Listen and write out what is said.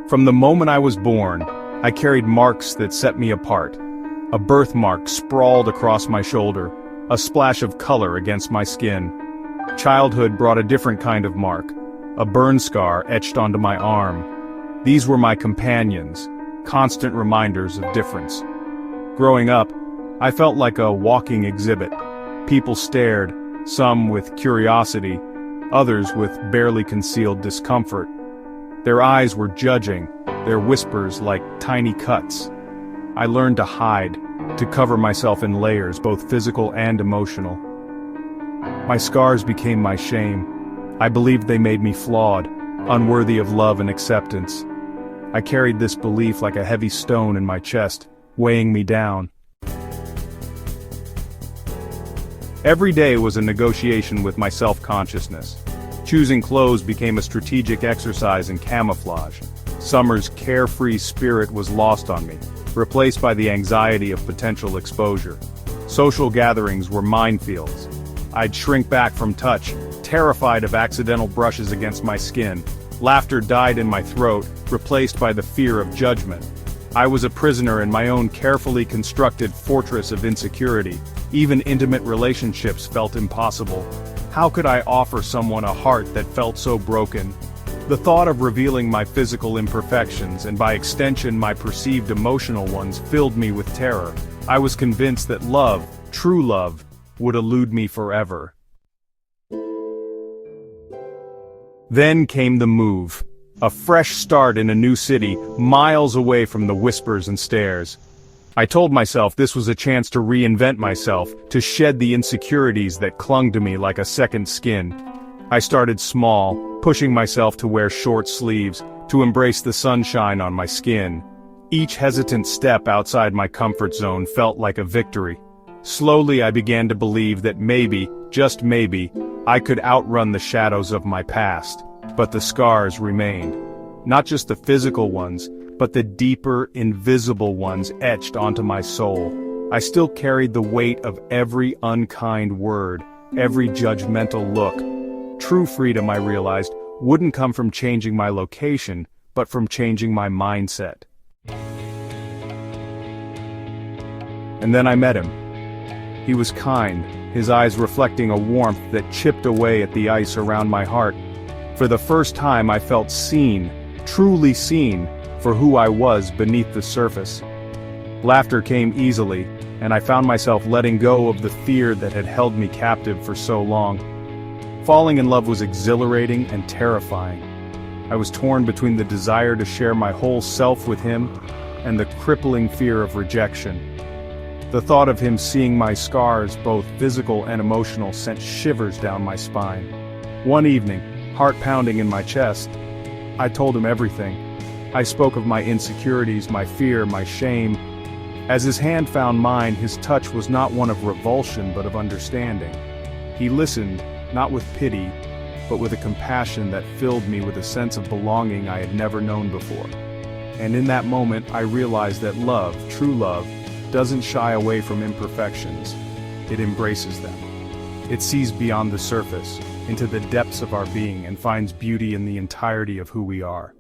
From the moment I was born, I carried marks that set me apart. A birthmark sprawled across my shoulder, a splash of color against my skin. Childhood brought a different kind of mark, a burn scar etched onto my arm. These were my companions, constant reminders of difference. Growing up, I felt like a walking exhibit. People stared, some with curiosity, others with barely concealed discomfort. Their eyes were judging, their whispers like tiny cuts. I learned to hide, to cover myself in layers, both physical and emotional. My scars became my shame. I believed they made me flawed, unworthy of love and acceptance. I carried this belief like a heavy stone in my chest, weighing me down. Every day was a negotiation with my self-consciousness. Choosing clothes became a strategic exercise in camouflage. Summer's carefree spirit was lost on me, replaced by the anxiety of potential exposure. Social gatherings were minefields. I'd shrink back from touch, terrified of accidental brushes against my skin. Laughter died in my throat, replaced by the fear of judgment. I was a prisoner in my own carefully constructed fortress of insecurity. Even intimate relationships felt impossible. How could I offer someone a heart that felt so broken? The thought of revealing my physical imperfections, and by extension my perceived emotional ones, filled me with terror. I was convinced that love, true love, would elude me forever. Then came the move. A fresh start in a new city, miles away from the whispers and stares. I told myself this was a chance to reinvent myself, to shed the insecurities that clung to me like a second skin. I started small, pushing myself to wear short sleeves, to embrace the sunshine on my skin. Each hesitant step outside my comfort zone felt like a victory. Slowly I began to believe that maybe, just maybe, I could outrun the shadows of my past. But the scars remained. Not just the physical ones, but the deeper, invisible ones etched onto my soul. I still carried the weight of every unkind word, every judgmental look. True freedom, I realized, wouldn't come from changing my location, but from changing my mindset. And then I met him. He was kind, his eyes reflecting a warmth that chipped away at the ice around my heart. For the first time I felt seen, truly seen, for who I was beneath the surface. Laughter came easily, and I found myself letting go of the fear that had held me captive for so long. Falling in love was exhilarating and terrifying. I was torn between the desire to share my whole self with him and the crippling fear of rejection. The thought of him seeing my scars, both physical and emotional, sent shivers down my spine. One evening, heart pounding in my chest, I told him everything. I spoke of my insecurities, my fear, my shame. As his hand found mine, his touch was not one of revulsion but of understanding. He listened, not with pity, but with a compassion that filled me with a sense of belonging I had never known before. And in that moment I realized that love, true love, doesn't shy away from imperfections. It embraces them. It sees beyond the surface, into the depths of our being, and finds beauty in the entirety of who we are.